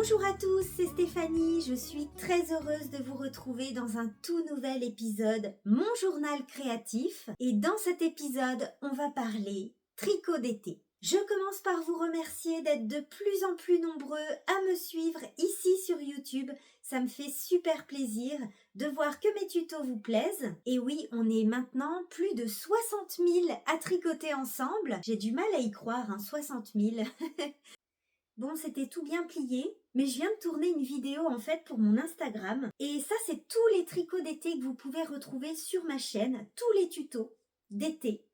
Bonjour à tous, c'est Stéphanie, je suis très heureuse de vous retrouver dans un tout nouvel épisode Mon journal créatif. Et dans cet épisode, on va parler tricot d'été. Je commence par vous remercier d'être de plus en plus nombreux à me suivre ici sur YouTube. Ça me fait super plaisir de voir que mes tutos vous plaisent. Et oui, on est maintenant plus de 60 000 à tricoter ensemble. J'ai du mal à y croire, 60 000. Bon, c'était tout bien plié, mais je viens de tourner une vidéo en fait pour mon Instagram. Et ça, c'est tous les tricots d'été que vous pouvez retrouver sur ma chaîne, tous les tutos d'été.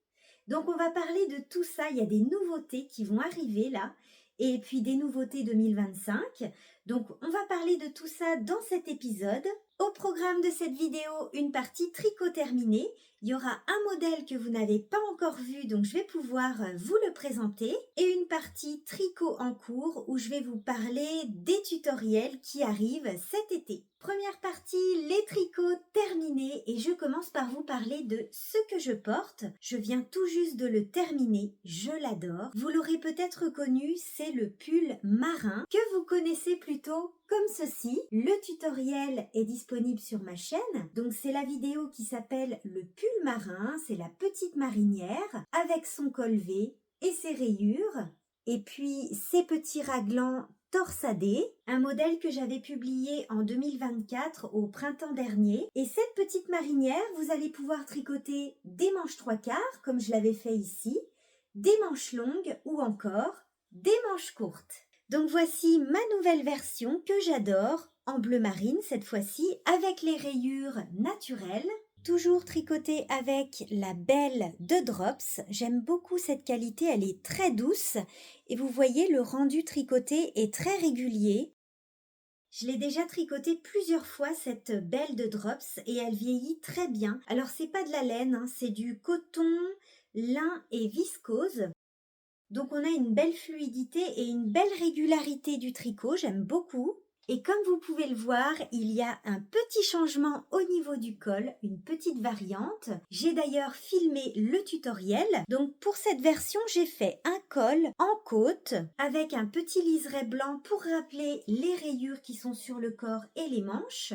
Donc on va parler de tout ça, il y a des nouveautés qui vont arriver là, et puis des nouveautés 2025. Donc on va parler de tout ça dans cet épisode. Au programme de cette vidéo, une partie tricot terminée. Il y aura un modèle que vous n'avez pas encore vu, donc je vais pouvoir vous le présenter. Et une partie tricot en cours où je vais vous parler des tutoriels qui arrivent cet été. Première partie, les tricots terminés et je commence par vous parler de ce que je porte. Je viens tout juste de le terminer, je l'adore. Vous l'aurez peut-être reconnu, c'est le pull marin que vous connaissez plutôt comme ceci. Le tutoriel est disponible sur ma chaîne, donc c'est la vidéo qui s'appelle le pull marin, c'est la petite marinière avec son col V et ses rayures et puis ses petits raglans torsadés, un modèle que j'avais publié en 2024 au printemps dernier. Et cette petite marinière, vous allez pouvoir tricoter des manches 3/4 comme je l'avais fait ici, des manches longues ou encore des manches courtes. Donc voici ma nouvelle version que j'adore, en bleu marine cette fois-ci, avec les rayures naturelles. Toujours tricotée avec la belle de Drops. J'aime beaucoup cette qualité, elle est très douce. Et vous voyez, le rendu tricoté est très régulier. Je l'ai déjà tricotée plusieurs fois, cette belle de Drops, et elle vieillit très bien. Alors c'est pas de la laine, c'est du coton, lin et viscose. Donc on a une belle fluidité et une belle régularité du tricot, j'aime beaucoup. Et comme vous pouvez le voir, il y a un petit changement au niveau du col, une petite variante. J'ai d'ailleurs filmé le tutoriel. Donc pour cette version, j'ai fait un col en côte avec un petit liseré blanc pour rappeler les rayures qui sont sur le corps et les manches.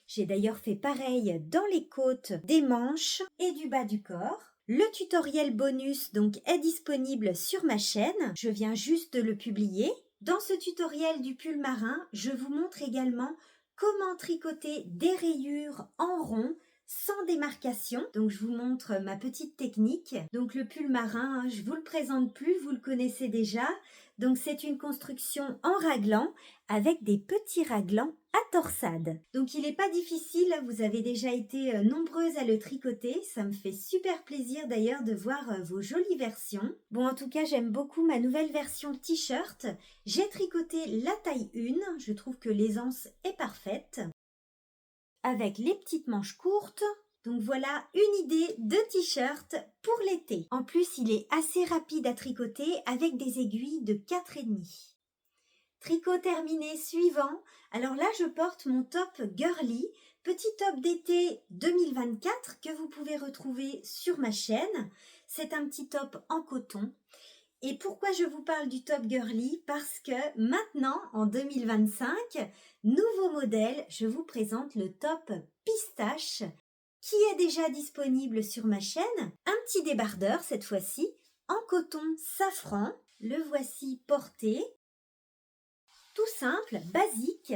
J'ai d'ailleurs fait pareil dans les côtes des manches et du bas du corps. Le tutoriel bonus donc est disponible sur ma chaîne. Je viens juste de le publier. Dans ce tutoriel du pull marin, je vous montre également comment tricoter des rayures en rond sans démarcation. Donc je vous montre ma petite technique. Donc le pull marin, je vous le présente plus, vous le connaissez déjà. Donc c'est une construction en raglan avec des petits raglans à torsade. Donc il n'est pas difficile, vous avez déjà été nombreuses à le tricoter. Ça me fait super plaisir d'ailleurs de voir vos jolies versions. Bon, en tout cas, j'aime beaucoup ma nouvelle version t-shirt. J'ai tricoté la taille 1, je trouve que l'aisance est parfaite. Avec les petites manches courtes. Donc voilà une idée de t-shirt pour l'été. En plus, il est assez rapide à tricoter avec des aiguilles de 4,5. Tricot terminé suivant. Alors là, je porte mon top girly, petit top d'été 2024 que vous pouvez retrouver sur ma chaîne. C'est un petit top en coton. Et pourquoi je vous parle du top girly? Parce que maintenant, en 2025, nouveau modèle, je vous présente le top pistache qui est déjà disponible sur ma chaîne. Un petit débardeur cette fois-ci en coton safran. Le voici porté. Tout simple, basique,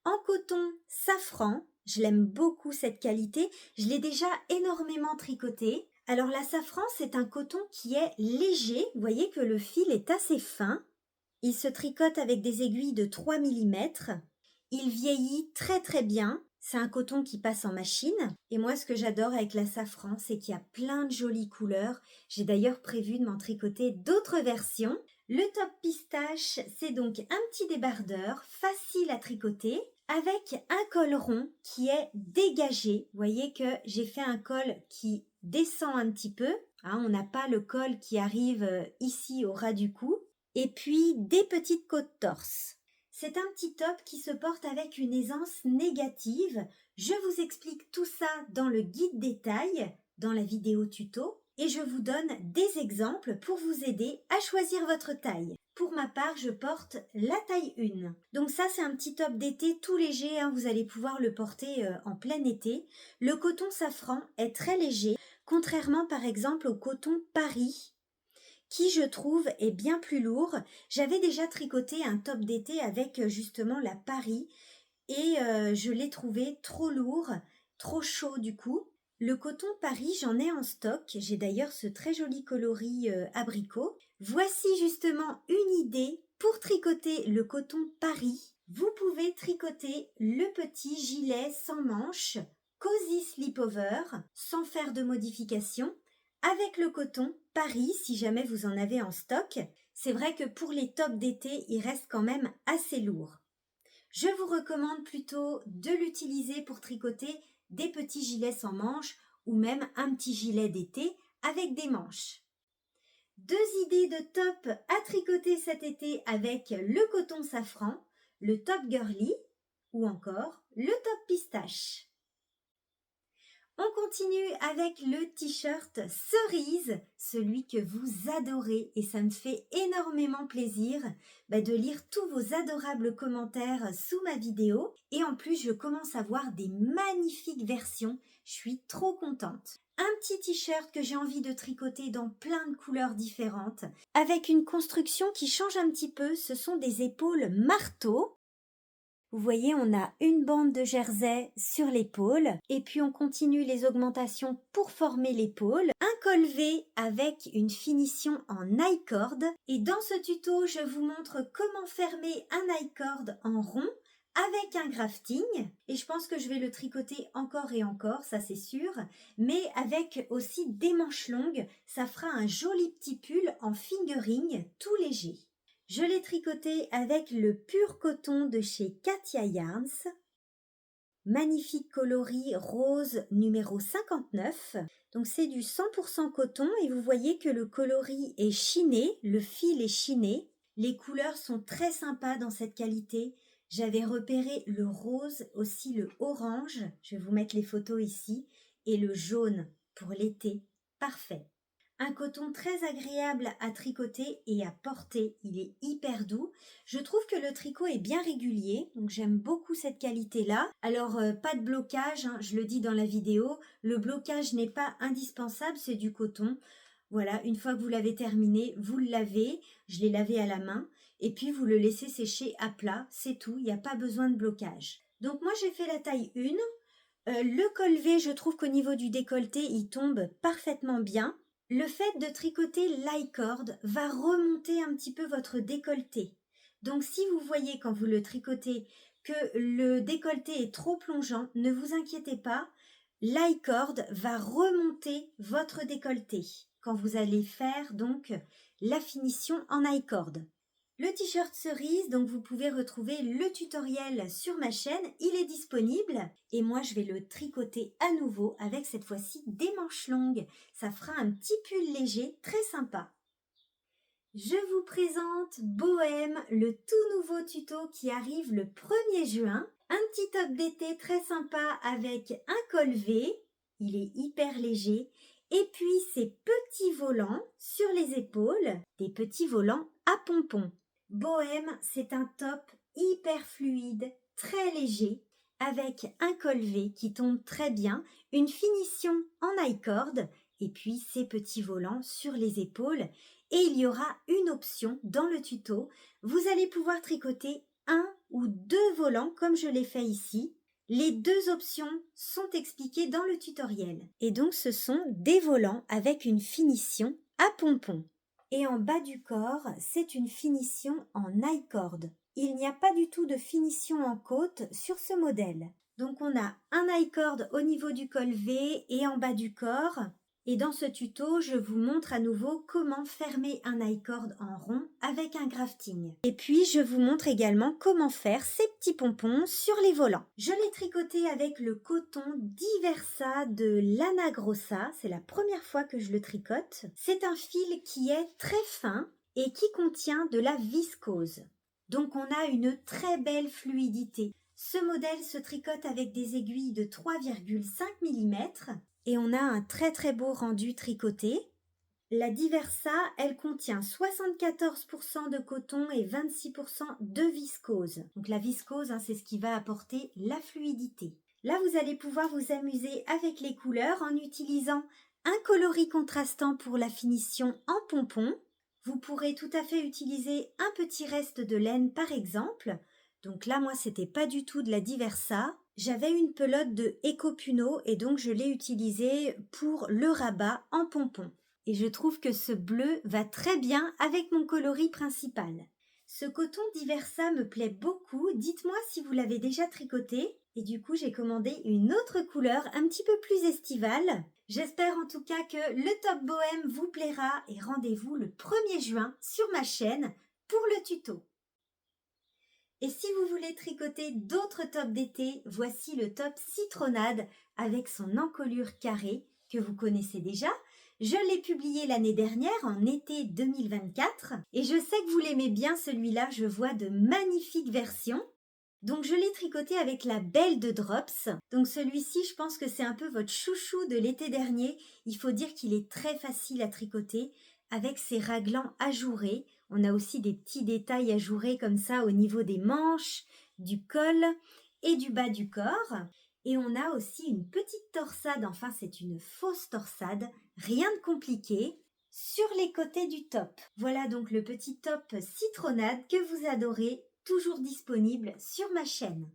en coton safran. Je l'aime beaucoup cette qualité. Je l'ai déjà énormément tricoté. Alors la safran, c'est un coton qui est léger. Vous voyez que le fil est assez fin. Il se tricote avec des aiguilles de 3 mm. Il vieillit très très bien. C'est un coton qui passe en machine. Et moi, ce que j'adore avec la safran, c'est qu'il y a plein de jolies couleurs. J'ai d'ailleurs prévu de m'en tricoter d'autres versions. Le top pistache, c'est donc un petit débardeur facile à tricoter avec un col rond qui est dégagé. Vous voyez que j'ai fait un col qui descend un petit peu. On n'a pas le col qui arrive ici au ras du cou. Et puis des petites côtes torse. C'est un petit top qui se porte avec une aisance négative. Je vous explique tout ça dans le guide détail, dans la vidéo tuto. Et je vous donne des exemples pour vous aider à choisir votre taille. Pour ma part, je porte la taille 1. Donc ça, c'est un petit top d'été tout léger, hein, vous allez pouvoir le porter en plein été. Le coton safran est très léger, contrairement par exemple au coton Paris, qui je trouve est bien plus lourd. J'avais déjà tricoté un top d'été avec justement la Paris et je l'ai trouvé trop lourd, trop chaud du coup. Le coton Paris, j'en ai en stock. J'ai d'ailleurs ce très joli coloris abricot. Voici justement une idée pour tricoter le coton Paris. Vous pouvez tricoter le petit gilet sans manches, Cozy Slipover, sans faire de modification, avec le coton Paris si jamais vous en avez en stock. C'est vrai que pour les tops d'été, il reste quand même assez lourd. Je vous recommande plutôt de l'utiliser pour tricoter des petits gilets sans manches ou même un petit gilet d'été avec des manches. 2 idées de top à tricoter cet été avec le coton safran, le top girly ou encore le top pistache. On continue avec le t-shirt cerise, celui que vous adorez et ça me fait énormément plaisir de lire tous vos adorables commentaires sous ma vidéo et en plus je commence à voir des magnifiques versions, je suis trop contente. Un petit t-shirt que j'ai envie de tricoter dans plein de couleurs différentes avec une construction qui change un petit peu, ce sont des épaules marteau. Vous voyez, on a une bande de jersey sur l'épaule et puis on continue les augmentations pour former l'épaule. Un col V avec une finition en I-cord. Et dans ce tuto, je vous montre comment fermer un I-cord en rond avec un grafting. Et je pense que je vais le tricoter encore et encore, ça c'est sûr. Mais avec aussi des manches longues, ça fera un joli petit pull en fingering tout léger. Je l'ai tricoté avec le pur coton de chez Katia Yarns. Magnifique coloris rose numéro 59. Donc c'est du 100% coton et vous voyez que le coloris est chiné, le fil est chiné. Les couleurs sont très sympas dans cette qualité. J'avais repéré le rose, aussi le orange, je vais vous mettre les photos ici, et le jaune pour l'été. Parfait. Un coton très agréable à tricoter et à porter, il est hyper doux. Je trouve que le tricot est bien régulier, donc j'aime beaucoup cette qualité-là. Alors, pas de blocage, hein, je le dis dans la vidéo, le blocage n'est pas indispensable, c'est du coton. Voilà, une fois que vous l'avez terminé, vous le lavez, je l'ai lavé à la main, et puis vous le laissez sécher à plat, c'est tout, il n'y a pas besoin de blocage. Donc moi j'ai fait la taille 1, le col V, je trouve qu'au niveau du décolleté, il tombe parfaitement bien. Le fait de tricoter l'i-cord va remonter un petit peu votre décolleté. Donc si vous voyez quand vous le tricotez que le décolleté est trop plongeant, ne vous inquiétez pas, l'i-cord va remonter votre décolleté quand vous allez faire donc la finition en i-cord. Le t-shirt cerise, donc vous pouvez retrouver le tutoriel sur ma chaîne, il est disponible et moi je vais le tricoter à nouveau avec cette fois-ci des manches longues. Ça fera un petit pull léger très sympa. Je vous présente Bohème, le tout nouveau tuto qui arrive le 1er juin. Un petit top d'été très sympa avec un col V, il est hyper léger. Et puis ces petits volants sur les épaules, des petits volants à pompons. Bohème, c'est un top hyper fluide, très léger, avec un col V qui tombe très bien, une finition en i-cord et puis ces petits volants sur les épaules. Et il y aura une option dans le tuto. Vous allez pouvoir tricoter un ou 2 volants comme je l'ai fait ici. Les 2 options sont expliquées dans le tutoriel. Et donc ce sont des volants avec une finition à pompons. Et en bas du corps, c'est une finition en i-cord. Il n'y a pas du tout de finition en côte sur ce modèle. Donc on a un i-cord au niveau du col V et en bas du corps. Et dans ce tuto, je vous montre à nouveau comment fermer un i-cord en rond avec un grafting. Et puis, je vous montre également comment faire ces petits pompons sur les volants. Je l'ai tricoté avec le coton Diversa de Lana Grossa. C'est la première fois que je le tricote. C'est un fil qui est très fin et qui contient de la viscose. Donc, on a une très belle fluidité. Ce modèle se tricote avec des aiguilles de 3,5 mm. Et on a un très très beau rendu tricoté. La Diversa, elle contient 74% de coton et 26% de viscose. Donc la viscose, c'est ce qui va apporter la fluidité. Là, vous allez pouvoir vous amuser avec les couleurs en utilisant un coloris contrastant pour la finition en pompon. Vous pourrez tout à fait utiliser un petit reste de laine par exemple. Donc là, moi, c'était pas du tout de la Diversa. J'avais une pelote de Ecopuno et donc je l'ai utilisée pour le rabat en pompon. Et je trouve que ce bleu va très bien avec mon coloris principal. Ce coton Diversa me plaît beaucoup. Dites-moi si vous l'avez déjà tricoté. Et du coup, j'ai commandé une autre couleur un petit peu plus estivale. J'espère en tout cas que le top bohème vous plaira et rendez-vous le 1er juin sur ma chaîne pour le tuto. Et si vous voulez tricoter d'autres tops d'été, voici le top citronnade avec son encolure carrée que vous connaissez déjà. Je l'ai publié l'année dernière en été 2024 et je sais que vous l'aimez bien celui-là, je vois de magnifiques versions. Donc je l'ai tricoté avec la Belle de Drops. Donc celui-ci, je pense que c'est un peu votre chouchou de l'été dernier. Il faut dire qu'il est très facile à tricoter avec ses raglans ajourés. On a aussi des petits détails ajourés comme ça au niveau des manches, du col et du bas du corps. Et on a aussi une petite torsade, enfin c'est une fausse torsade, rien de compliqué, sur les côtés du top. Voilà donc le petit top citronnade que vous adorez, toujours disponible sur ma chaîne.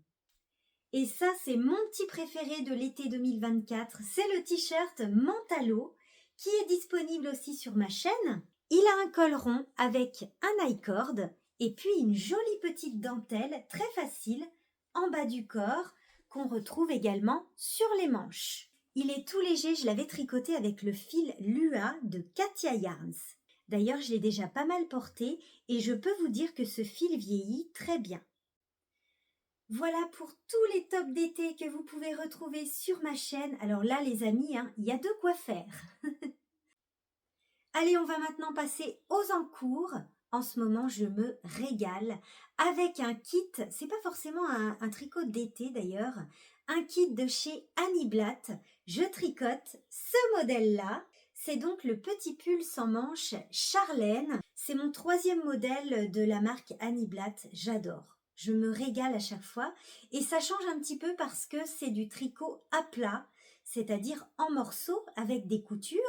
Et ça, c'est mon petit préféré de l'été 2024, c'est le t-shirt Mentalo, qui est disponible aussi sur ma chaîne. Il a un col rond avec un high-cord et puis une jolie petite dentelle très facile en bas du corps qu'on retrouve également sur les manches. Il est tout léger, je l'avais tricoté avec le fil Lua de Katia Yarns. D'ailleurs, je l'ai déjà pas mal porté et je peux vous dire que ce fil vieillit très bien. Voilà pour tous les tops d'été que vous pouvez retrouver sur ma chaîne. Alors là, les amis, il y a de quoi faire. Allez, on va maintenant passer aux encours. En ce moment, je me régale avec un kit, c'est pas forcément un tricot d'été d'ailleurs, un kit de chez Annie Blatt. Je tricote ce modèle-là. C'est donc le petit pull sans manches Charlène. C'est mon 3e modèle de la marque Annie Blatt. J'adore. Je me régale à chaque fois et ça change un petit peu parce que c'est du tricot à plat, c'est-à-dire en morceaux avec des coutures.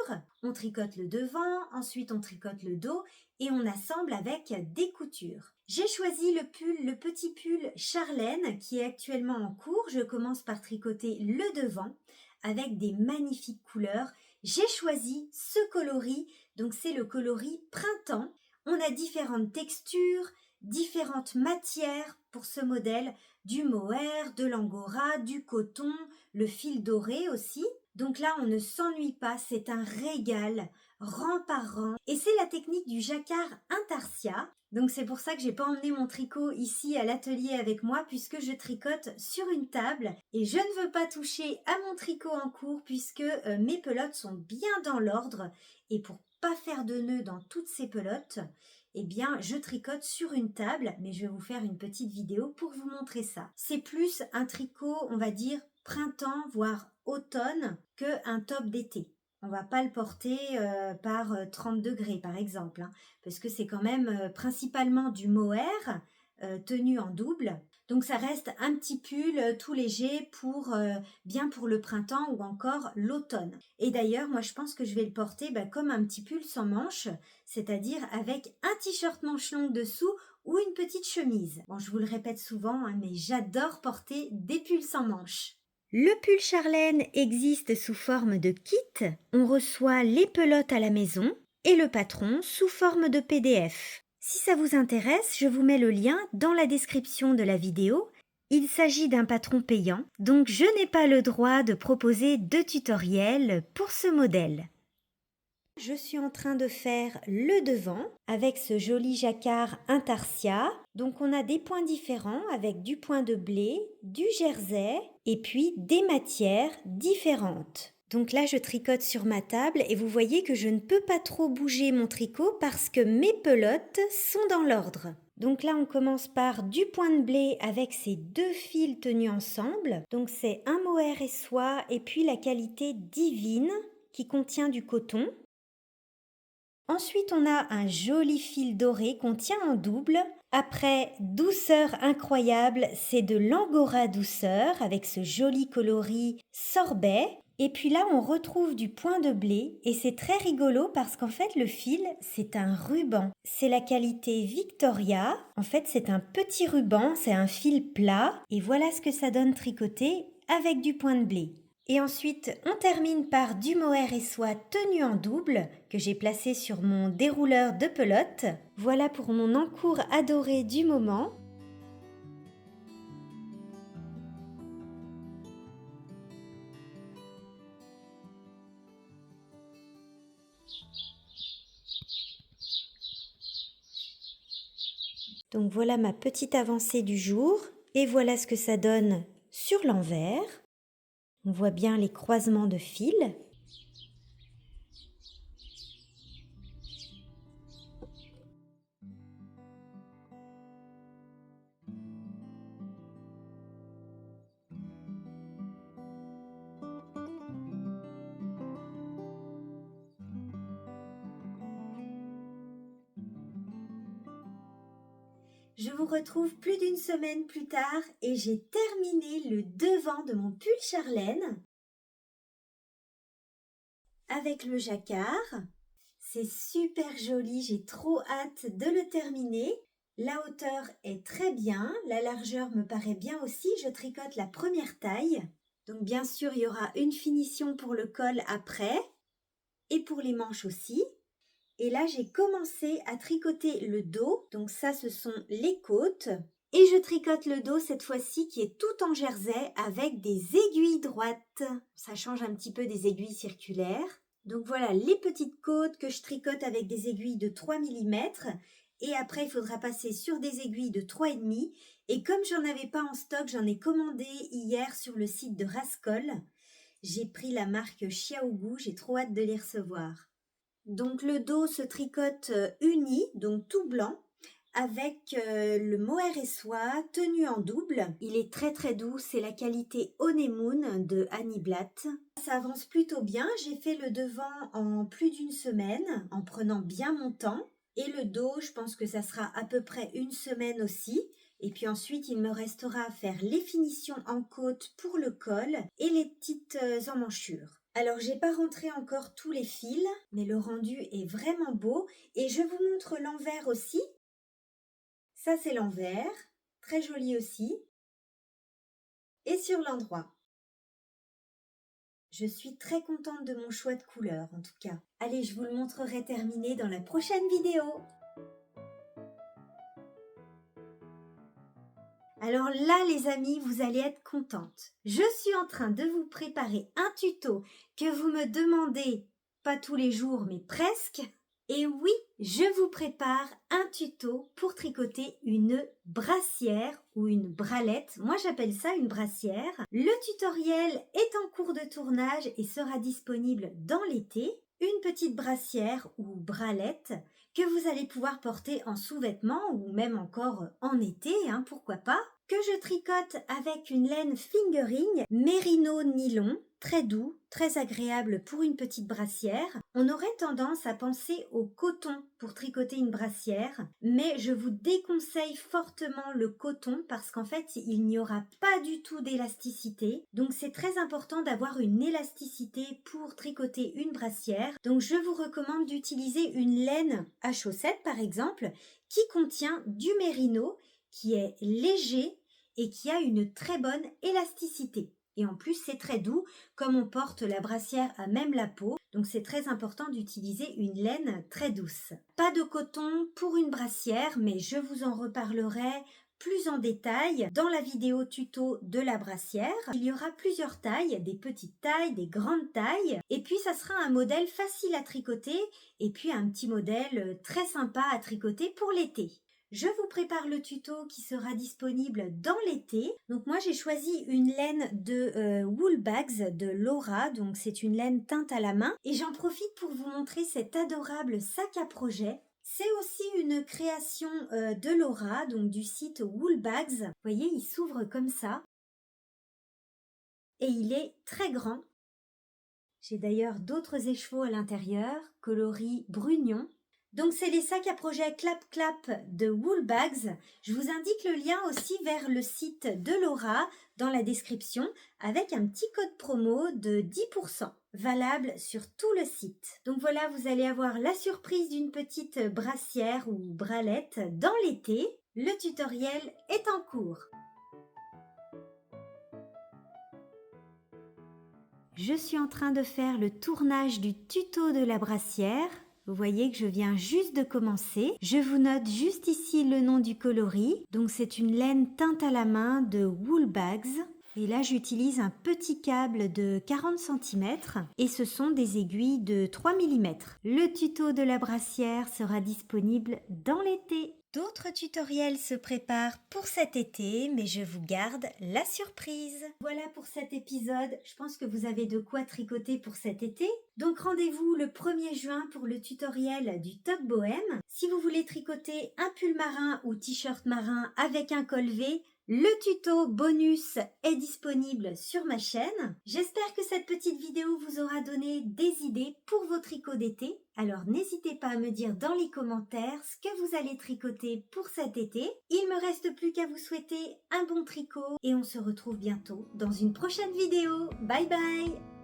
On tricote le devant, ensuite on tricote le dos et on assemble avec des coutures. J'ai choisi le petit pull Charlène qui est actuellement en cours. Je commence par tricoter le devant avec des magnifiques couleurs. J'ai choisi ce coloris, donc c'est le coloris printemps. On a différentes textures, différentes matières pour ce modèle, du mohair, de l'angora, du coton, le fil doré aussi. Donc là, on ne s'ennuie pas, c'est un régal, rang par rang. Et c'est la technique du jacquard intarsia. Donc c'est pour ça que j'ai pas emmené mon tricot ici à l'atelier avec moi puisque je tricote sur une table et je ne veux pas toucher à mon tricot en cours puisque mes pelotes sont bien dans l'ordre et pour pas faire de nœuds dans toutes ces pelotes, eh bien, je tricote sur une table, mais je vais vous faire une petite vidéo pour vous montrer ça. C'est plus un tricot, on va dire, printemps, voire automne, qu'un top d'été. On va pas le porter par 30 degrés, par exemple, parce que c'est quand même principalement du mohair tenu en double. Donc ça reste un petit pull tout léger pour bien pour le printemps ou encore l'automne. Et d'ailleurs, moi je pense que je vais le porter comme un petit pull sans manches, c'est-à-dire avec un t-shirt manche longue dessous ou une petite chemise. Bon, je vous le répète souvent, mais j'adore porter des pulls sans manches. Le pull Charlène existe sous forme de kit. On reçoit les pelotes à la maison et le patron sous forme de PDF. Si ça vous intéresse, je vous mets le lien dans la description de la vidéo. Il s'agit d'un patron payant, donc je n'ai pas le droit de proposer de tutoriel pour ce modèle. Je suis en train de faire le devant avec ce joli jacquard intarsia. Donc on a des points différents avec du point de blé, du jersey et puis des matières différentes. Donc là je tricote sur ma table et vous voyez que je ne peux pas trop bouger mon tricot parce que mes pelotes sont dans l'ordre. Donc là on commence par du point de blé avec ces 2 fils tenus ensemble. Donc c'est un mohair et soie et puis la qualité divine qui contient du coton. Ensuite, on a un joli fil doré qu'on tient en double. Après, douceur incroyable, c'est de l'angora douceur avec ce joli coloris sorbet. Et puis là, on retrouve du point de blé et c'est très rigolo parce qu'en fait, le fil, c'est un ruban. C'est la qualité Victoria. En fait, c'est un petit ruban, c'est un fil plat. Et voilà ce que ça donne tricoté avec du point de blé. Et ensuite, on termine par du mohair et soie tenu en double que j'ai placé sur mon dérouleur de pelote. Voilà pour mon encours adoré du moment. Donc voilà ma petite avancée du jour et voilà ce que ça donne sur l'envers. On voit bien les croisements de fils. Je vous retrouve plus d'une semaine plus tard et j'ai terminé le devant de mon pull Charlène avec le jacquard. C'est super joli, j'ai trop hâte de le terminer. La hauteur est très bien, la largeur me paraît bien aussi, je tricote la première taille. Donc bien sûr, il y aura une finition pour le col après et pour les manches aussi. Et là, j'ai commencé à tricoter le dos. Donc ça, ce sont les côtes. Et je tricote le dos cette fois-ci qui est tout en jersey avec des aiguilles droites. Ça change un petit peu des aiguilles circulaires. Donc voilà les petites côtes que je tricote avec des aiguilles de 3 mm. Et après, il faudra passer sur des aiguilles de 3,5. Et comme j'en avais pas en stock, j'en ai commandé hier sur le site de Rascol. J'ai pris la marque Xiaogu, j'ai trop hâte de les recevoir. Donc le dos se tricote uni, donc tout blanc, avec le mohair et soie tenu en double. Il est très très doux, c'est la qualité Honeymoon de Annie Blatt. Ça avance plutôt bien, j'ai fait le devant en plus d'une semaine, en prenant bien mon temps. Et le dos, je pense que ça sera à peu près une semaine aussi. Et puis ensuite, il me restera à faire les finitions en côte pour le col et les petites emmanchures. Alors, j'ai pas rentré encore tous les fils, mais le rendu est vraiment beau. Et je vous montre l'envers aussi. Ça, c'est l'envers. Très joli aussi. Et sur l'endroit. Je suis très contente de mon choix de couleur, en tout cas. Allez, je vous le montrerai terminé dans la prochaine vidéo. Alors là, les amis, vous allez être contentes. Je suis en train de vous préparer un tuto que vous me demandez, pas tous les jours, mais presque. Et oui, je vous prépare un tuto pour tricoter une brassière ou une bralette. Moi, j'appelle ça une brassière. Le tutoriel est en cours de tournage et sera disponible dans l'été. Une petite brassière ou bralette que vous allez pouvoir porter en sous-vêtements ou même encore en été, pourquoi pas, que je tricote avec une laine fingering mérino nylon, très doux, très agréable pour une petite brassière. On aurait tendance à penser au coton pour tricoter une brassière, mais je vous déconseille fortement le coton parce qu'en fait, il n'y aura pas du tout d'élasticité. Donc c'est très important d'avoir une élasticité pour tricoter une brassière. Donc je vous recommande d'utiliser une laine à chaussettes par exemple qui contient du mérino qui est léger et qui a une très bonne élasticité. Et en plus, c'est très doux, comme on porte la brassière à même la peau, donc c'est très important d'utiliser une laine très douce. Pas de coton pour une brassière, mais je vous en reparlerai plus en détail dans la vidéo tuto de la brassière. Il y aura plusieurs tailles, des petites tailles, des grandes tailles, et puis ça sera un modèle facile à tricoter, et puis un petit modèle très sympa à tricoter pour l'été. Je vous prépare le tuto qui sera disponible dans l'été. Donc moi j'ai choisi une laine de Wool Bags de Laura, donc c'est une laine teinte à la main. Et j'en profite pour vous montrer cet adorable sac à projet. C'est aussi une création de Laura, donc du site Wool Bags. Vous voyez, il s'ouvre comme ça. Et il est très grand. J'ai d'ailleurs d'autres écheveaux à l'intérieur, coloris brugnon. Donc c'est les sacs à projet Clap Clap de Woolbags. Je vous indique le lien aussi vers le site de Laura dans la description avec un petit code promo de 10% valable sur tout le site. Donc voilà, vous allez avoir la surprise d'une petite brassière ou bralette dans l'été. Le tutoriel est en cours. Je suis en train de faire le tournage du tuto de la brassière. Vous voyez que je viens juste de commencer. Je vous note juste ici le nom du coloris. Donc c'est une laine teinte à la main de Woolbags. Et là j'utilise un petit câble de 40 cm et ce sont des aiguilles de 3 mm. Le tuto de la brassière sera disponible dans l'été. D'autres tutoriels se préparent pour cet été, mais je vous garde la surprise. Voilà pour cet épisode. Je pense que vous avez de quoi tricoter pour cet été. Donc rendez-vous le 1er juin pour le tutoriel du top bohème. Si vous voulez tricoter un pull marin ou t-shirt marin avec un col V, le tuto bonus est disponible sur ma chaîne. J'espère que cette petite vidéo vous aura donné des idées pour vos tricots d'été. Alors n'hésitez pas à me dire dans les commentaires ce que vous allez tricoter pour cet été. Il me reste plus qu'à vous souhaiter un bon tricot et on se retrouve bientôt dans une prochaine vidéo. Bye bye!